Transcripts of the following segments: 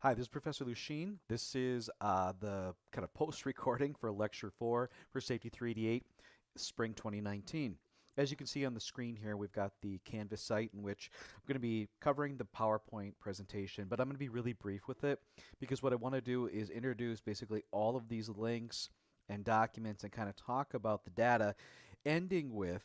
Hi, this is Professor Lucien. This is the kind of post-recording for Lecture 4 for Safety388, Spring 2019. As you can see on the screen here, we've got the Canvas site in which I'm going to be covering the PowerPoint presentation, but I'm going to be really brief with it because what I want to do is introduce basically all of these links and documents and kind of talk about the data, ending with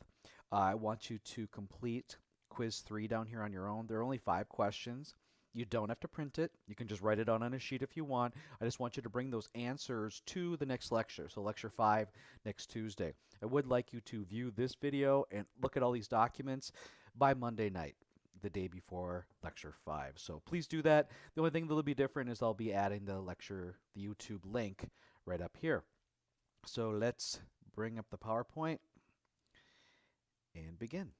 I want you to complete quiz 3 down here on your own. There are only 5 questions. You don't have to print it. You can just write it on a sheet if you want. I just want you to bring those answers to the next lecture, so Lecture 5 next Tuesday. I would like you to view this video and look at all these documents by Monday night, the day before Lecture 5. So please do that. The only thing that will be different is I'll be adding the lecture, the YouTube link right up here. So let's bring up the PowerPoint and begin.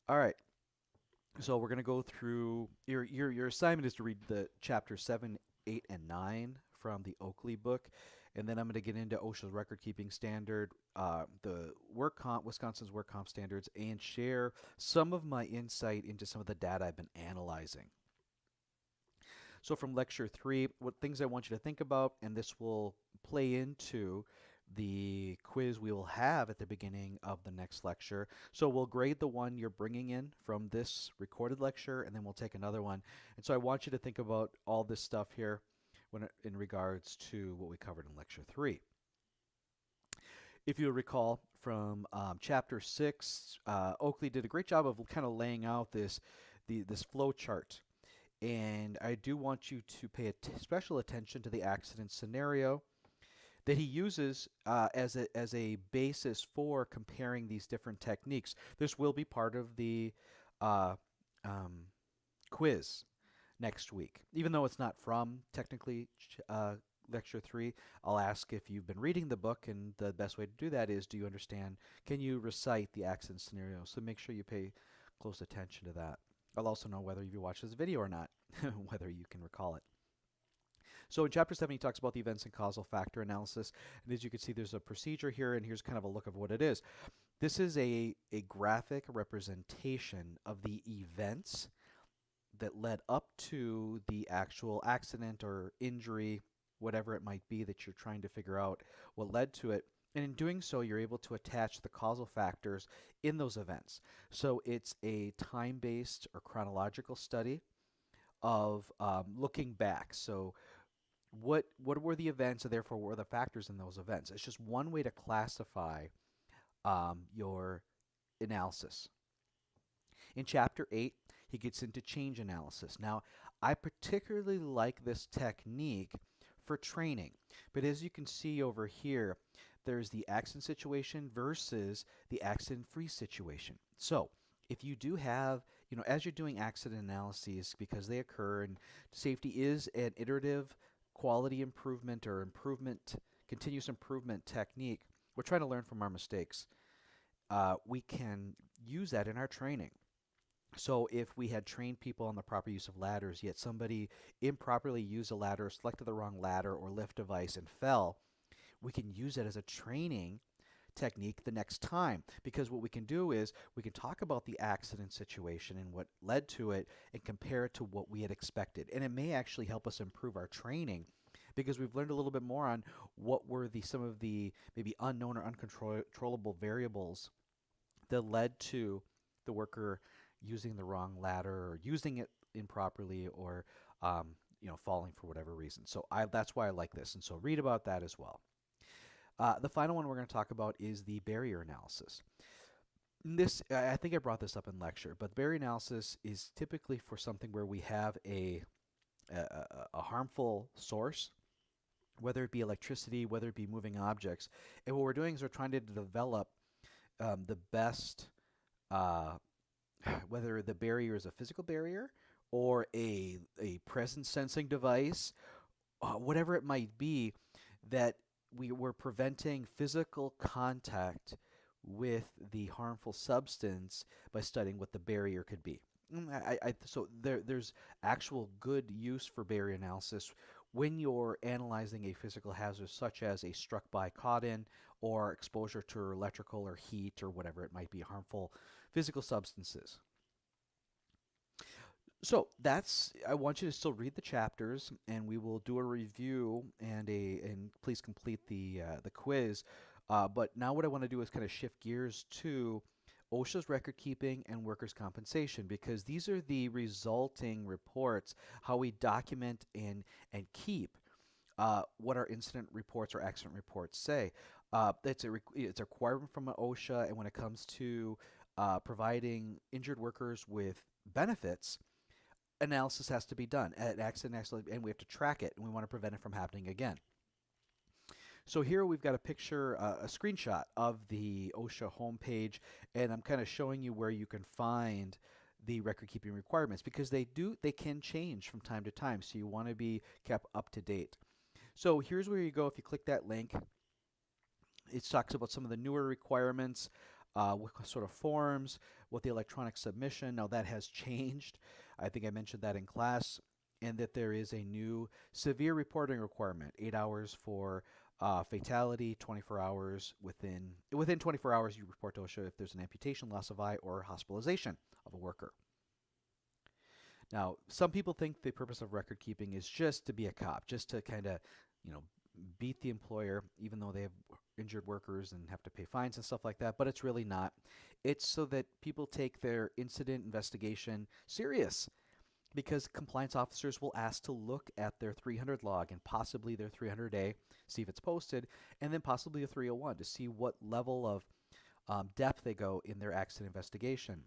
All right. So we're going to go through, your assignment is to read the chapter 7, 8, and 9 from the Oakley book. And then I'm going to get into OSHA's record-keeping standard, the Wisconsin's work comp standards, and share some of my insight into some of the data I've been analyzing. So from Lecture 3, what things I want you to think about, and this will play into the quiz we will have at the beginning of the next lecture. So we'll grade the one you're bringing in from this recorded lecture, and then we'll take another one. And so I want you to think about all this stuff here in regards to what we covered in Lecture 3. If you recall from Chapter 6, Oakley did a great job of kind of laying out this flow chart. And I do want you to pay special attention to the accident scenario that he uses as a basis for comparing these different techniques. This will be part of the quiz next week. Even though it's not from technically Lecture 3, I'll ask if you've been reading the book, and the best way to do that is, do you understand, can you recite the accident scenario? So make sure you pay close attention to that. I'll also know whether you watch this video or not, whether you can recall it. So in Chapter 7, he talks about the events and causal factor analysis. And as you can see, there's a procedure here, and here's kind of a look of what it is. This is a graphic representation of the events that led up to the actual accident or injury, whatever it might be that you're trying to figure out what led to it. And in doing so, you're able to attach the causal factors in those events. So it's a time-based or chronological study of looking back. So what were the events, and therefore what were the factors in those events? It's just one way to classify your analysis. In Chapter 8, he gets into change analysis. Now, I particularly like this technique for training, but as you can see over here, there's the accident situation versus the accident-free situation. So if you do have, as you're doing accident analyses, because they occur, and safety is an iterative quality improvement or continuous improvement technique, we're trying to learn from our mistakes. We can use that in our training. So if we had trained people on the proper use of ladders, yet somebody improperly used a ladder, selected the wrong ladder or lift device and fell, we can use it as a training technique the next time, because what we can do is we can talk about the accident situation and what led to it and compare it to what we had expected. And it may actually help us improve our training because we've learned a little bit more on what were some of the maybe unknown or uncontrollable variables that led to the worker using the wrong ladder or using it improperly or falling for whatever reason. So that's why I like this, and so read about that as well. The final one we're going to talk about is the barrier analysis. I think I brought this up in lecture, but barrier analysis is typically for something where we have a harmful source, whether it be electricity, whether it be moving objects. And what we're doing is we're trying to develop the best, whether the barrier is a physical barrier or a presence sensing device, whatever it might be, that we were preventing physical contact with the harmful substance by studying what the barrier could be. So there's actual good use for barrier analysis when you're analyzing a physical hazard such as a struck by caught in or exposure to electrical or heat or whatever it might be, harmful physical substances. So I want you to still read the chapters, and we will do a review and please complete the quiz. But now what I want to do is kind of shift gears to OSHA's record keeping and workers' compensation, because these are the resulting reports, how we document and keep what our incident reports or accident reports say. It's a requirement from OSHA, and when it comes to providing injured workers with benefits, analysis has to be done at accident, and we have to track it, and we want to prevent it from happening again. So here we've got a picture, a screenshot of the OSHA homepage, and I'm kind of showing you where you can find the record keeping requirements, because they can change from time to time, so you want to be kept up to date. So here's where you go. If you click that link, it talks about some of the newer requirements, what sort of forms, what the electronic submission. Now that has changed. I think I mentioned that in class, and that there is a new severe reporting requirement: 8 hours for fatality, 24 hours within 24 hours you report to OSHA if there's an amputation, loss of eye, or hospitalization of a worker. Now, some people think the purpose of record keeping is just to be a cop, just to kind of, beat the employer, even though they have injured workers and have to pay fines and stuff like that, but it's really not. It's so that people take their incident investigation serious, because compliance officers will ask to look at their 300 log and possibly their 300A, see if it's posted, and then possibly a 301 to see what level of depth they go in their accident investigation.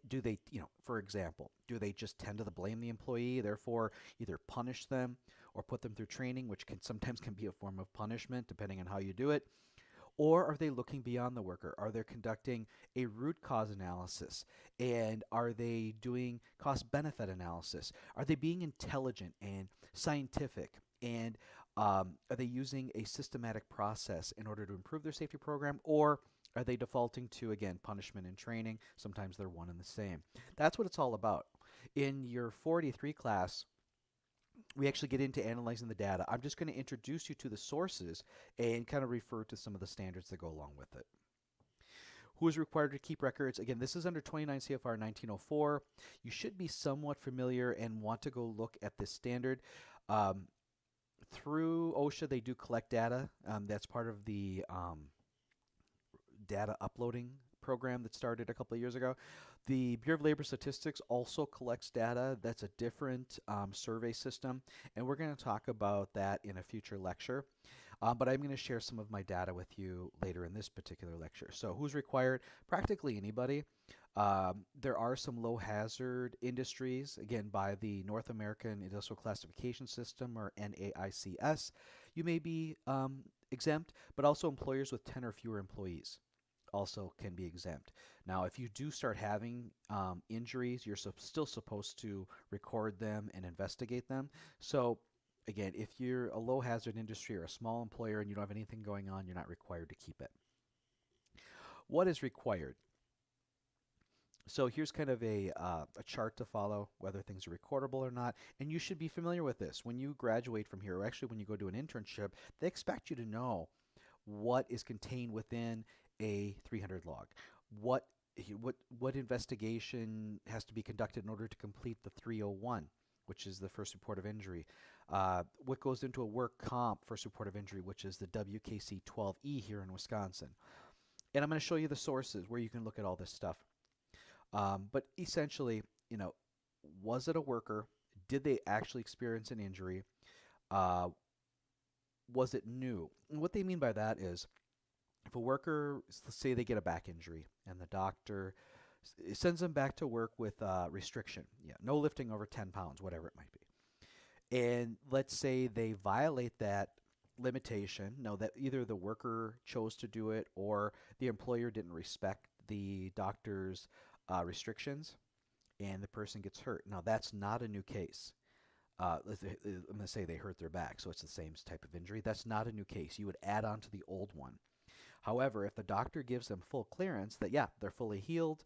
Do they, for example, do they just tend to blame the employee, therefore either punish them or put them through training, which sometimes can be a form of punishment depending on how you do it? Or are they looking beyond the worker? Are they conducting a root cause analysis? And are they doing cost-benefit analysis? Are they being intelligent and scientific? And are they using a systematic process in order to improve their safety program? Or are they defaulting to, again, punishment and training? Sometimes they're one and the same. That's what it's all about. In your 483 class, we actually get into analyzing the data. I'm just going to introduce you to the sources and kind of refer to some of the standards that go along with it. Who is required to keep records? Again, this is under 29 CFR 1904. You should be somewhat familiar and want to go look at this standard. Through OSHA, they do collect data. That's part of the data uploading program that started a couple of years ago. The Bureau of Labor Statistics also collects data. That's a different survey system, and we're going to talk about that in a future lecture. But I'm going to share some of my data with you later in this particular lecture. So who's required? Practically anybody. There are some low hazard industries, again, by the North American Industrial Classification System, or NAICS. You may be exempt, but also employers with 10 or fewer employees also can be exempt. Now, if you do start having injuries, you're still supposed to record them and investigate them. So again, if you're a low hazard industry or a small employer and you don't have anything going on, you're not required to keep it. What is required? So here's kind of a chart to follow, whether things are recordable or not, and you should be familiar with this. When you graduate from here, or actually when you go to an internship, they expect you to know what is contained within a 300 log. What investigation has to be conducted in order to complete the 301, which is the first report of injury? What goes into a work comp first report of injury, which is the WKC 12E here in Wisconsin? And I'm going to show you the sources where you can look at all this stuff. But essentially, was it a worker? Did they actually experience an injury? Was it new? And what they mean by that is, if a worker, let's say they get a back injury, and the doctor sends them back to work with restriction, no lifting over 10 pounds, whatever it might be. And let's say they violate that limitation, that either the worker chose to do it or the employer didn't respect the doctor's restrictions, and the person gets hurt. Now, that's not a new case. I'm going to say they hurt their back, so it's the same type of injury. That's not a new case. You would add on to the old one. However, if the doctor gives them full clearance that, they're fully healed,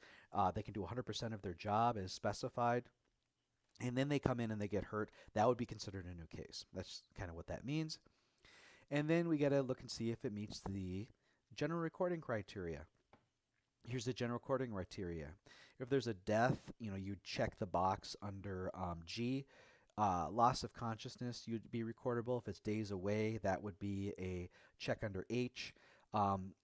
they can do 100% of their job as specified, and then they come in and they get hurt, that would be considered a new case. That's kind of what that means. And then we got to look and see if it meets the general recording criteria. Here's the general recording criteria. If there's a death, you check the box under G. Loss of consciousness, you'd be recordable. If it's days away, that would be a check under H.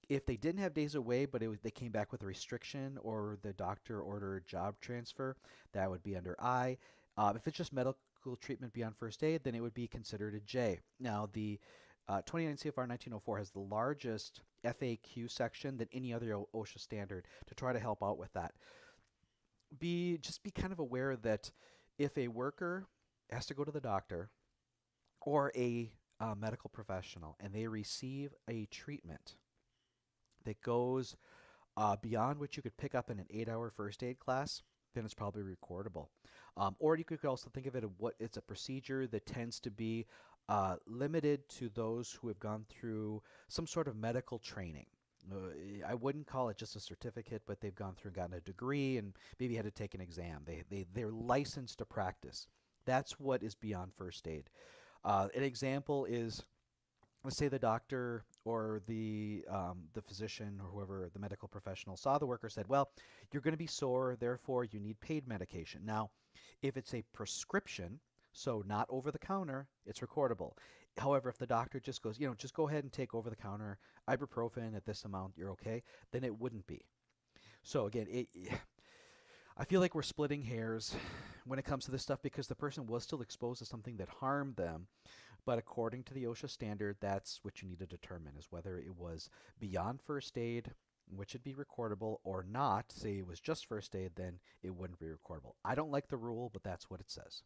If they didn't have days away, but they came back with a restriction or the doctor ordered job transfer, that would be under I. If it's just medical treatment beyond first aid, then it would be considered a J. Now, the 29 CFR 1904 has the largest FAQ section than any other OSHA standard to try to help out with that. Just be kind of aware that if a worker has to go to the doctor or a medical professional and they receive a treatment that goes beyond what you could pick up in an 8-hour first aid class, then it's probably recordable. Or you could also think of it as it's a procedure that tends to be limited to those who have gone through some sort of medical training. I wouldn't call it just a certificate, but they've gone through and gotten a degree and maybe had to take an exam. They're licensed to practice. That's what is beyond first aid. An example is, let's say the doctor or the physician or whoever, the medical professional, saw the worker, said, well, you're going to be sore, therefore you need pain medication. Now, if it's a prescription, so not over the counter, it's recordable. However, if the doctor just goes, just go ahead and take over the counter ibuprofen at this amount, you're okay, then it wouldn't be. So again, I feel like we're splitting hairs when it comes to this stuff because the person was still exposed to something that harmed them. But according to the OSHA standard, that's what you need to determine, is whether it was beyond first aid, which would be recordable, or not. Say it was just first aid, then it wouldn't be recordable. I don't like the rule, but that's what it says.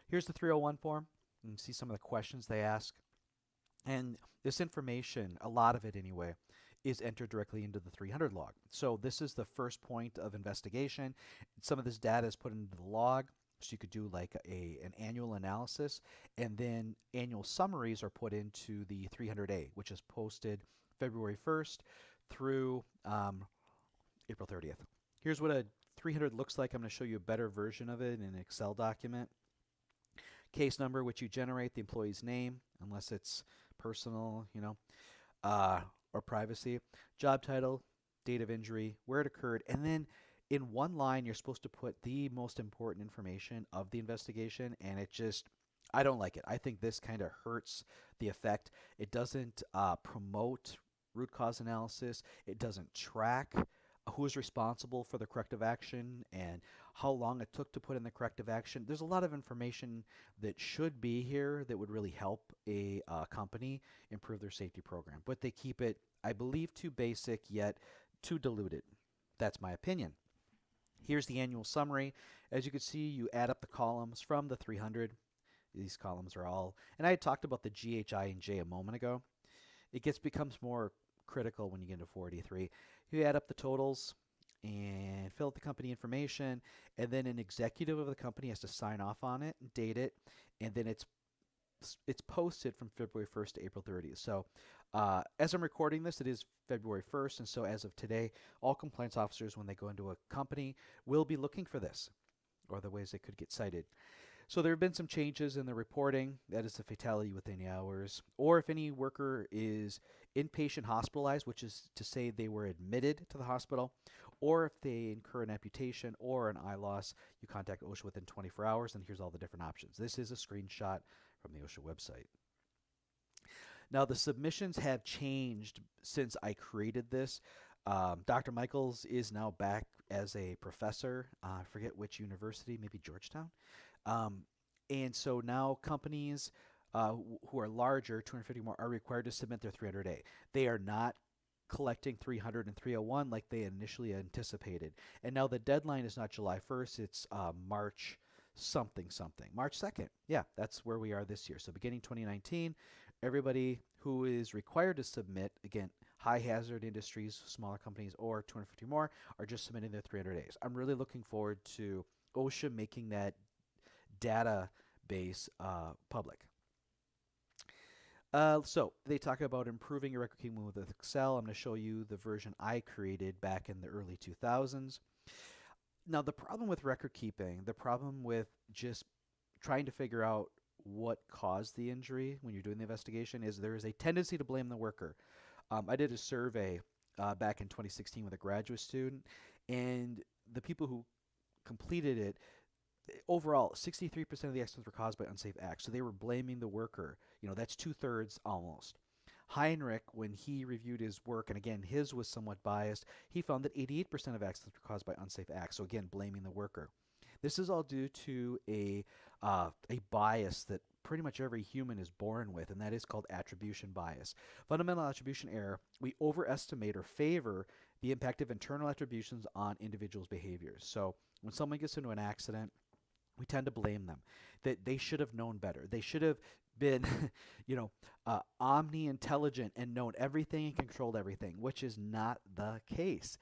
Here's the 301 form. You can see some of the questions they ask. And this information, a lot of it anyway, is entered directly into the 300 log. So this is the first point of investigation. Some of this data is put into the log. So you could do like an annual analysis, and then annual summaries are put into the 300A, which is posted February 1st through April 30th. Here's what a 300 looks like. I'm going to show you a better version of it in an Excel document. Case number, which you generate, the employee's name, unless it's personal, or privacy. Job title, date of injury, where it occurred, and then in one line, you're supposed to put the most important information of the investigation, and I don't like it. I think this kind of hurts the effect. It doesn't promote root cause analysis. It doesn't track who is responsible for the corrective action and how long it took to put in the corrective action. There's a lot of information that should be here that would really help a company improve their safety program. But they keep it, I believe, too basic, yet too diluted. That's my opinion. Here's the annual summary. As you can see, you add up the columns from the 300. These columns are all, and I had talked about the G, H, I, and J a moment ago. It becomes more critical when you get into 483. You add up the totals and fill out the company information, and then an executive of the company has to sign off on it, date it, and then it's posted from February 1st to April 30th. So as I'm recording this, it is February 1st, and so as of today, all compliance officers, when they go into a company, will be looking for this, or the ways they could get cited. So there have been some changes in the reporting. That is a fatality within hours, or if any worker is inpatient hospitalized, which is to say they were admitted to the hospital, or if they incur an amputation or an eye loss, you contact OSHA within 24 hours, and here's all the different options. This is a screenshot from the OSHA website. Now, the submissions have changed since I created this. Dr. Michaels is now back as a professor. I forget which university, maybe Georgetown. And so now companies who are larger, 250 more, are required to submit their 300A. They are not collecting 300 and 301 like they initially anticipated. And now the deadline is not July 1st, it's March something. March 2nd. Yeah, that's where we are this year. So beginning 2019, everybody who is required to submit, again, high hazard industries, smaller companies, or 250 more, are just submitting their 300As. I'm really looking forward to OSHA making that database public. So they talk about improving your record keeping with Excel. I'm going to show you the version I created back in the early 2000s. Now, the problem with record keeping, the problem with just trying to figure out what caused the injury when you're doing the investigation, is there is a tendency to blame the worker. I did a survey back in 2016 with a graduate student, and the people who completed it, overall, 63% of the accidents were caused by unsafe acts. So they were blaming the worker. That's two-thirds almost. Heinrich, when he reviewed his work, and again, his was somewhat biased, he found that 88% of accidents were caused by unsafe acts. So again, blaming the worker. This is all due to a bias that pretty much every human is born with, and that is called attribution bias. Fundamental attribution error, we overestimate or favor the impact of internal attributions on individuals' behaviors. So when someone gets into an accident, we tend to blame them, that they should have known better. They should have been, omni-intelligent and known everything and controlled everything, which is not the case.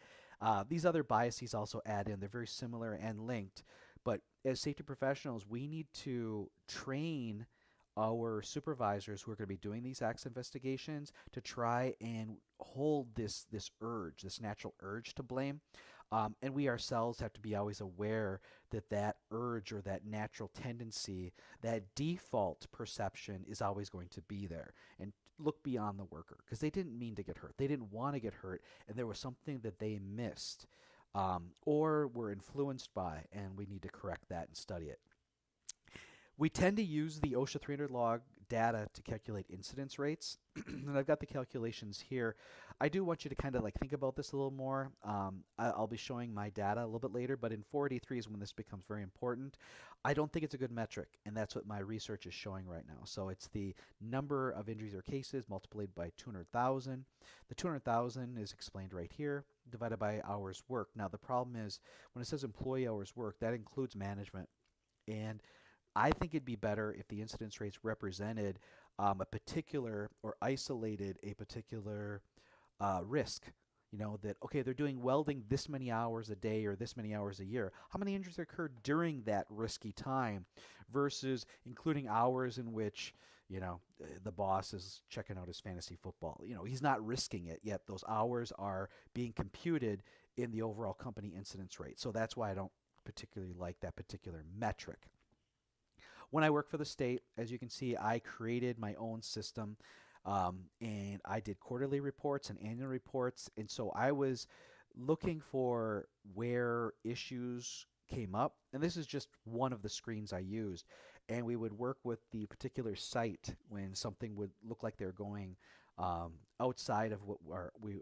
These other biases also add in. They're very similar and linked. But as safety professionals, we need to train our supervisors who are going to be doing these acts investigations to try and hold this urge, this natural urge to blame. And we ourselves have to be always aware that that urge or that natural tendency, that default perception is always going to be there. And look beyond the worker, because they didn't mean to get hurt. They didn't want to get hurt, and there was something that they missed or were influenced by, and we need to correct that and study it. We tend to use the OSHA 300 log data to calculate incidence rates, and I've got the calculations here. I do want you to kind of think about this a little more. I'll be showing my data a little bit later, but in 483 is when this becomes very important. I don't think it's a good metric, and that's what my research is showing right now. So it's the number of injuries or cases multiplied by 200,000. The 200,000 is explained right here, divided by hours worked. Now the problem is when it says employee hours worked, that includes management, and I think it'd be better if the incidence rates represented a particular or isolated a particular risk. That, okay, they're doing welding this many hours a day or this many hours a year. How many injuries occurred during that risky time versus including hours in which, the boss is checking out his fantasy football. He's not risking it, yet those hours are being computed in the overall company incidence rate. So that's why I don't particularly like that particular metric. When I work for the state, as you can see, I created my own system, and I did quarterly reports and annual reports. And so I was looking for where issues came up. And this is just one of the screens I used. And we would work with the particular site when something would look like they're going outside of what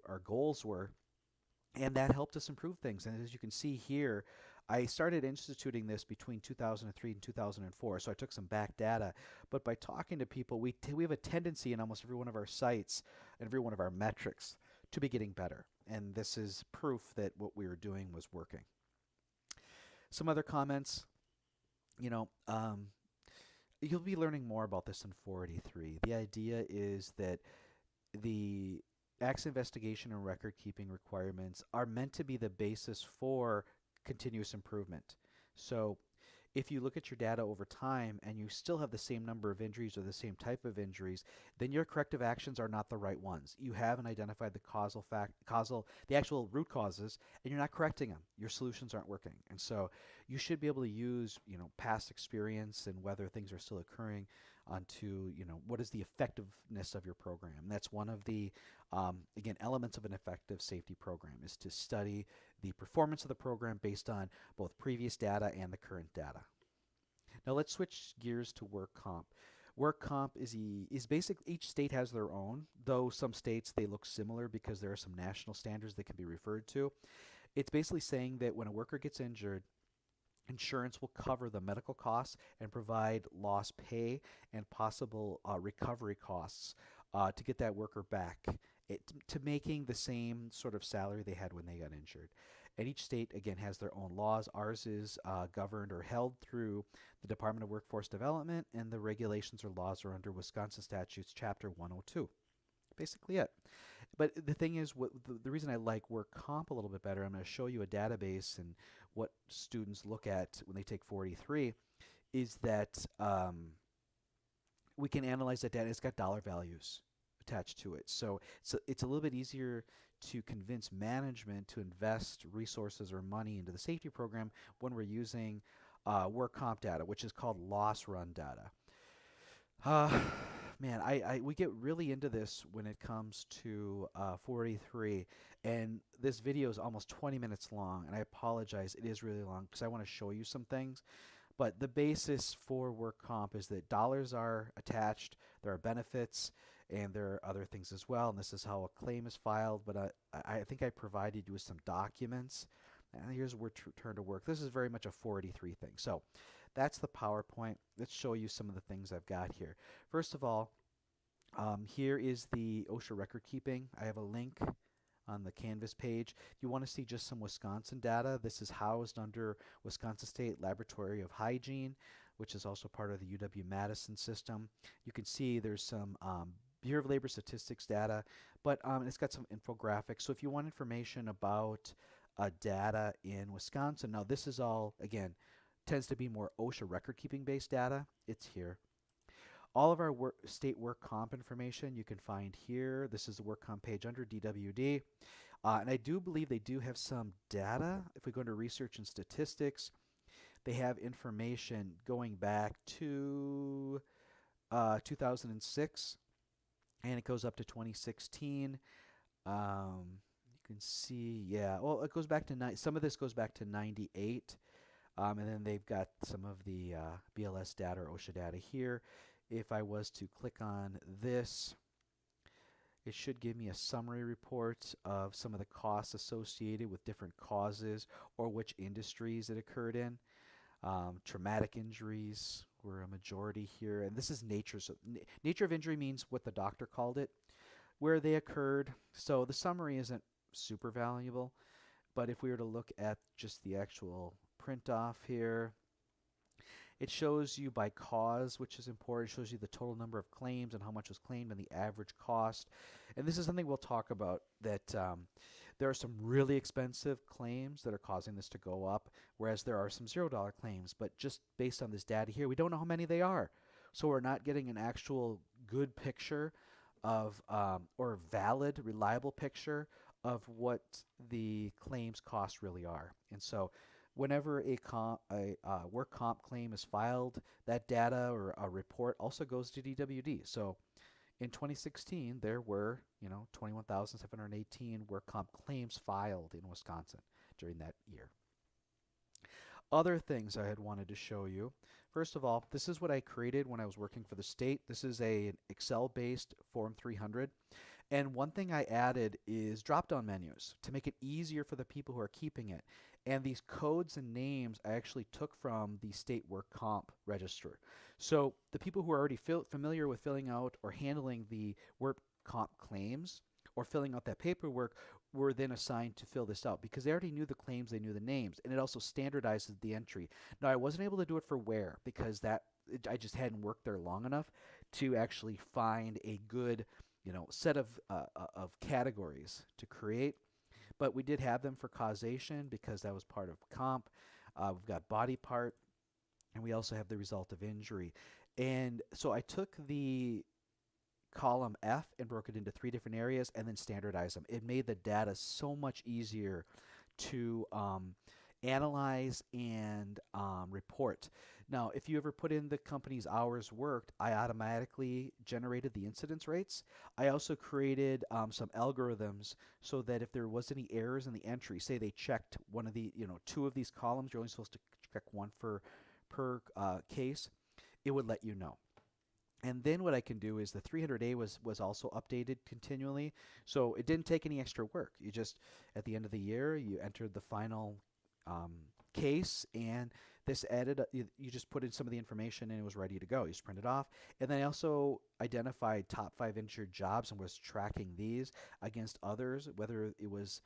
our goals were. And that helped us improve things. And as you can see here, I started instituting this between 2003 and 2004, so I took some back data. But by talking to people, we have a tendency in almost every one of our sites and every one of our metrics to be getting better. And this is proof that what we were doing was working. Some other comments. You'll be learning more about this in 483. The idea is that the accident investigation and record keeping requirements are meant to be the basis for continuous improvement. So if you look at your data over time and you still have the same number of injuries or the same type of injuries, then your corrective actions are not the right ones. You haven't identified the actual root causes, and you're not correcting them. Your solutions aren't working. And so you should be able to use, past experience and whether things are still occurring onto, what is the effectiveness of your program. And that's one of the, again, elements of an effective safety program is to study the performance of the program based on both previous data and the current data. Now let's switch gears to work comp. Work comp is basically, each state has their own, though some states they look similar because there are some national standards that can be referred to. It's basically saying that when a worker gets injured, insurance will cover the medical costs and provide lost pay and possible recovery costs to get that worker back to making the same sort of salary they had when they got injured. And each state, again, has their own laws. Ours is governed or held through the Department of Workforce Development, and the regulations or laws are under Wisconsin Statutes Chapter 102. Basically it. But the thing is, the reason I like work comp a little bit better, I'm going to show you a database and what students look at when they take 483, is that we can analyze that data. It's got dollar values attached to it. So it's a little bit easier to convince management to invest resources or money into the safety program when we're using work comp data, which is called loss run data. Man, we get really into this when it comes to 43, and this video is almost 20 minutes long, and I apologize, it is really long because I want to show you some things. But the basis for work comp is that dollars are attached, there are benefits, and there are other things as well. And this is how a claim is filed. But I think I provided you with some documents. And here's where return to work. This is very much a 483 thing. So that's the PowerPoint. Let's show you some of the things I've got here. First of all, here is the OSHA record keeping. I have a link on the Canvas page. If you want to see just some Wisconsin data, this is housed under Wisconsin State Laboratory of Hygiene, which is also part of the UW-Madison system. You can see there's some Bureau of Labor Statistics data, but it's got some infographics. So if you want information about data in Wisconsin, now this is all, again, tends to be more OSHA record-keeping based data. It's here. All of our state work comp information you can find here. This is the work comp page under DWD. And I do believe they do have some data. If we go into research and statistics, they have information going back to 2006, and it goes up to 2016. You can see, yeah, well, it goes back to, some of this goes back to 98. And then they've got some of the BLS data or OSHA data here. If I was to click on this, it should give me a summary report of some of the costs associated with different causes or which industries it occurred in. Traumatic injuries were a majority here, and this is nature. So nature of injury means what the doctor called it, where they occurred. So the summary isn't super valuable, but if we were to look at just the actual print off here, it shows you by cause, which is important. It shows you the total number of claims and how much was claimed and the average cost. And this is something we'll talk about, that there are some really expensive claims that are causing this to go up, whereas there are some $0 claims. But just based on this data here, we don't know how many they are. So we're not getting an actual good picture of, or valid, reliable picture of what the claims costs really are. And so whenever a work comp claim is filed, that data or a report also goes to DWD. So in 2016, there were 21,718 work comp claims filed in Wisconsin during that year. Other things I had wanted to show you. First of all, this is what I created when I was working for the state. This is an Excel-based Form 300. And one thing I added is drop-down menus to make it easier for the people who are keeping it. And these codes and names I actually took from the state work comp register. So the people who are already familiar with filling out or handling the work comp claims or filling out that paperwork were then assigned to fill this out because they already knew the claims, they knew the names, and it also standardizes the entry. Now, I wasn't able to do it for where because I just hadn't worked there long enough to actually find a good set of categories to create. But we did have them for causation because that was part of comp. We've got body part, and we also have the result of injury. And so I took the column F and broke it into 3 different areas and then standardized them. It made the data so much easier to analyze and report. Now, if you ever put in the company's hours worked, I automatically generated the incidence rates. I also created some algorithms so that if there was any errors in the entry, say they checked one of the, 2 of these columns, you're only supposed to check 1 per case, it would let you know. And then what I can do is the 300A was also updated continually, so it didn't take any extra work. You just, at the end of the year, you entered the final case, and this added, you just put in some of the information and it was ready to go. You just print it off. And then I also identified top 5 injured jobs and was tracking these against others, whether it was,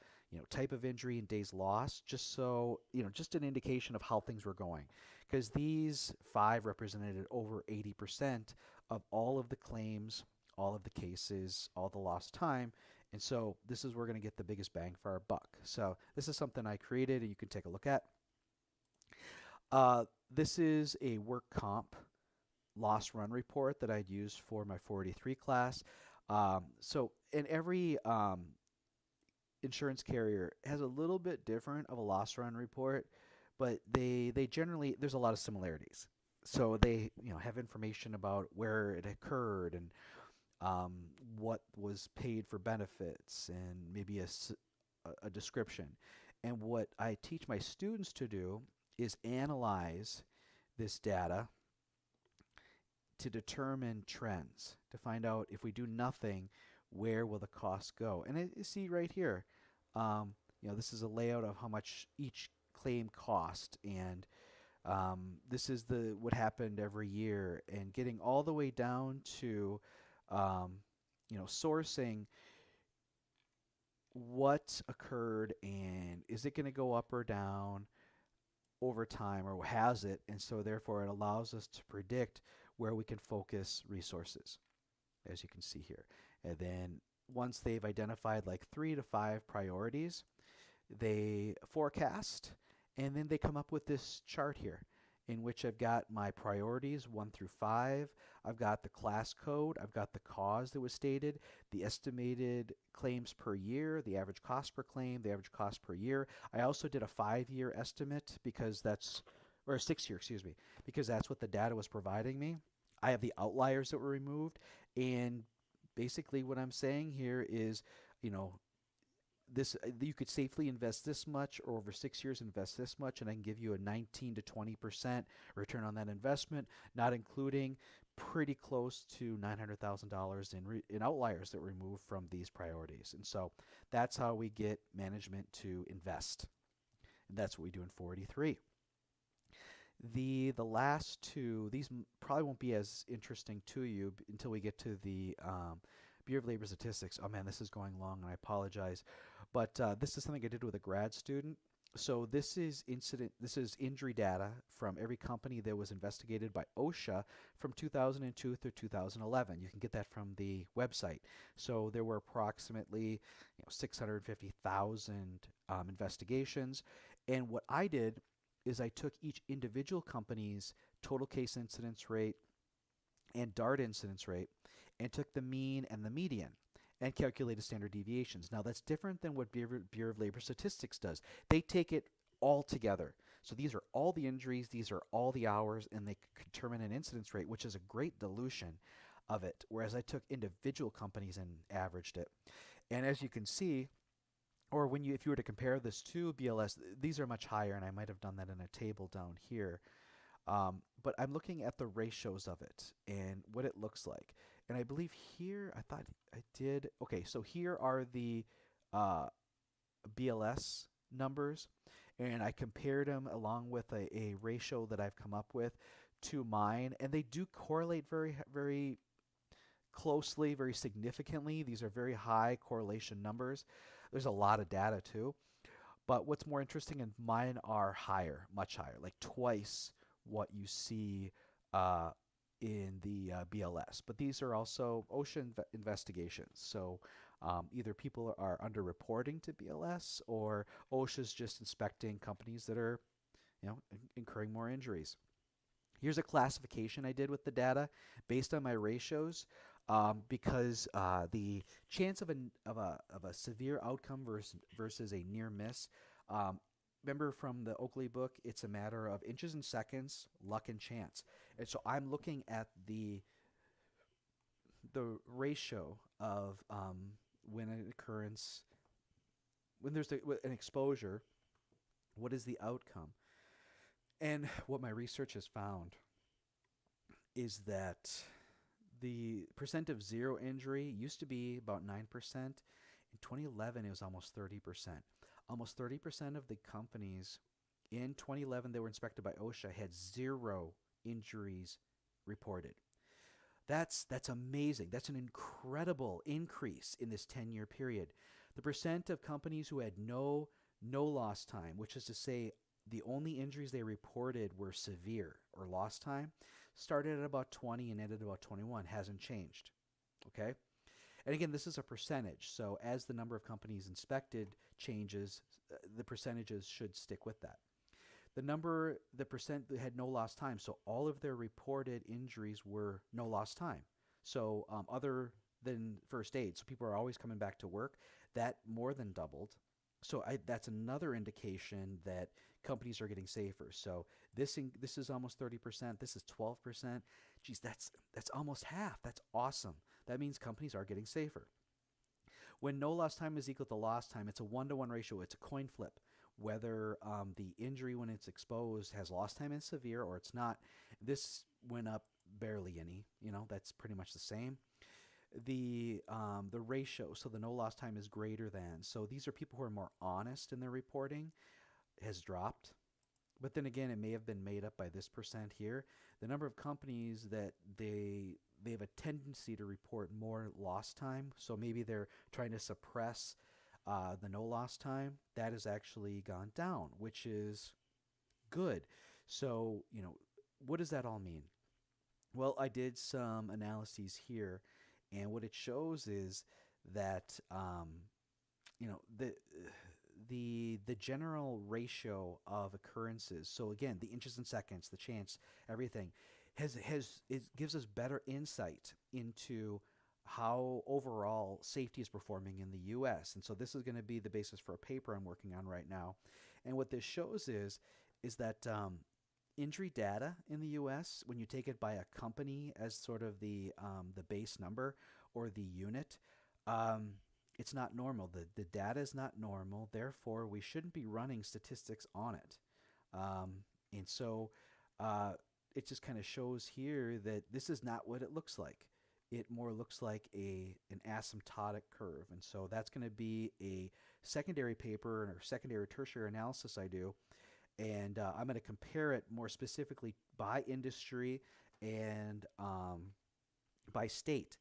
type of injury and days lost, just so, just an indication of how things were going. Because these 5 represented over 80% of all of the claims, all of the cases, all the lost time. And so this is where we're going to get the biggest bang for our buck. So this is something I created and you can take a look at. This is a work comp loss run report that I'd used for my 483 class. So in every insurance carrier has a little bit different of a loss run report, but they generally, there's a lot of similarities. So they, have information about where it occurred and um, what was paid for benefits and maybe a description. And what I teach my students to do is analyze this data to determine trends, to find out if we do nothing, where will the cost go? And you see right here, this is a layout of how much each claim cost, and this is what happened every year, and getting all the way down to, sourcing what occurred and is it going to go up or down over time, or has it, and so therefore it allows us to predict where we can focus resources, as you can see here. And then once they've identified like 3 to 5 priorities, they forecast, and then they come up with this chart here in which I've got my priorities 1 through 5. I've got the class code, I've got the cause that was stated, the estimated claims per year, the average cost per claim, the average cost per year. I also did a 5-year estimate because or a 6-year, excuse me, because that's what the data was providing me. I have the outliers that were removed, and basically what I'm saying here is, you could safely invest this much, or over 6 years invest this much, and I can give you a 19 to 20% return on that investment, not including pretty close to $900,000 in outliers that were removed from these priorities. And so that's how we get management to invest. And that's what we do in 483. The last two, these probably won't be as interesting to you until we get to the Bureau of Labor Statistics. Oh man, this is going long, and I apologize. But this is something I did with a grad student. So this is injury data from every company that was investigated by OSHA from 2002 through 2011. You can get that from the website. So there were approximately 650,000 investigations. And what I did is I took each individual company's total case incidence rate and DART incidence rate and took the mean and the median and calculated standard deviations. Now that's different than what Bureau of Labor Statistics does. They take it all together. So these are all the injuries, these are all the hours, and they determine an incidence rate, which is a great dilution of it, whereas I took individual companies and averaged it. And as you can see, or if you were to compare this to BLS, these are much higher, and I might have done that in a table down here. But I'm looking at the ratios of it and what it looks like. And I believe here, I thought I did, okay, so here are the BLS numbers, and I compared them along with a ratio that I've come up with to mine, and they do correlate very, very closely, very significantly. These are very high correlation numbers. There's a lot of data too, but what's more interesting, and mine are higher, much higher, like twice what you see in the BLS. But these are also OSHA investigations. So either people are underreporting to BLS, or OSHA's just inspecting companies that are, incurring more injuries. Here's a classification I did with the data based on my ratios, because the chance of a severe outcome versus a near miss. Remember from the Oakley book, it's a matter of inches and seconds, luck and chance. And so I'm looking at the ratio of when there's an exposure, what is the outcome? And what my research has found is that the percent of zero injury used to be about 9%. In 2011, it was almost 30%. Almost 30% of the companies in 2011 that were inspected by OSHA had 0 injuries reported. That's amazing. That's an incredible increase in this 10-year period. The percent of companies who had no lost time, which is to say the only injuries they reported were severe or lost time, started at about 20 and ended at about 21. Hasn't changed. Okay? And again, this is a percentage. So as the number of companies inspected changes, the percentages should stick with that. The percent that had no lost time, so all of their reported injuries were no lost time. So other than first aid, so people are always coming back to work, that more than doubled. So that's another indication that companies are getting safer. So this is almost 30%. This is 12%. Geez, that's almost half. That's awesome. That means companies are getting safer. When no lost time is equal to lost time, it's a 1-to-1 ratio. It's a coin flip. Whether the injury when it's exposed has lost time and severe or it's not. This went up barely any. That's pretty much the same. The ratio, so the no lost time is greater than. So these are people who are more honest in their reporting, has dropped. But then again, it may have been made up by this percent here. The number of companies that they have a tendency to report more lost time, so maybe they're trying to suppress the no lost time, that has actually gone down, which is good. So, what does that all mean? Well, I did some analyses here, and what it shows is that you know the the general ratio of occurrences. So again, the inches and seconds, the chance, everything has it gives us better insight into how overall safety is performing in the U.S. And so this is going to be the basis for a paper I'm working on right now. And what this shows is that injury data in the U.S., when you take it by a company as sort of the base number or the unit, um, it's not normal. The data is not normal. Therefore, we shouldn't be running statistics on it. And so uh, it just kind of shows here that this is not what it looks like. It more looks like an asymptotic curve. And so that's going to be a secondary paper or secondary tertiary analysis I do. And I'm going to compare it more specifically by industry and by state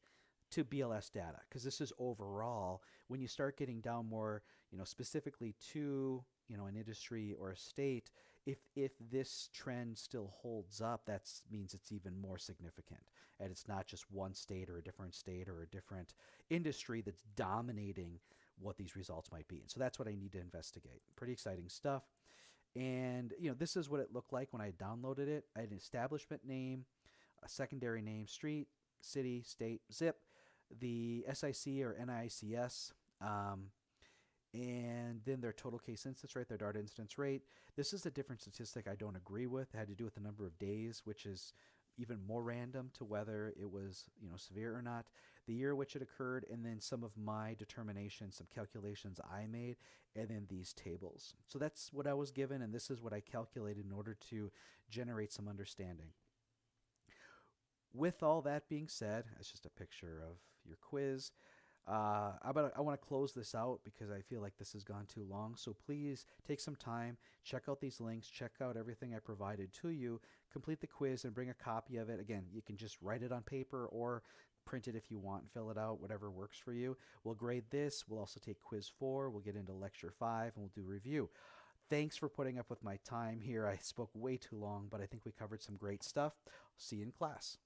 to BLS data, because this is overall. When you start getting down more, specifically to an industry or a state, if this trend still holds up, that means it's even more significant, and it's not just one state or a different industry that's dominating what these results might be. And so that's what I need to investigate. Pretty exciting stuff. And this is what it looked like when I downloaded it. I had an establishment name, a secondary name, street, city, state, zip, the SIC or NICS, and then their total case incidence rate, their DART incidence rate. This is a different statistic I don't agree with. It had to do with the number of days, which is even more random to whether it was severe or not, the year which it occurred, and then some of my determinations, some calculations I made, and then these tables. So that's what I was given, and this is what I calculated in order to generate some understanding. With all that being said, it's just a picture of your quiz. I want to close this out because I feel like this has gone too long. So please take some time, check out these links, check out everything I provided to you, complete the quiz, and bring a copy of it. Again, you can just write it on paper or print it if you want and fill it out, whatever works for you. We'll grade this. We'll also take quiz 4. We'll get into lecture 5, and we'll do review. Thanks for putting up with my time here. I spoke way too long, but I think we covered some great stuff. See you in class.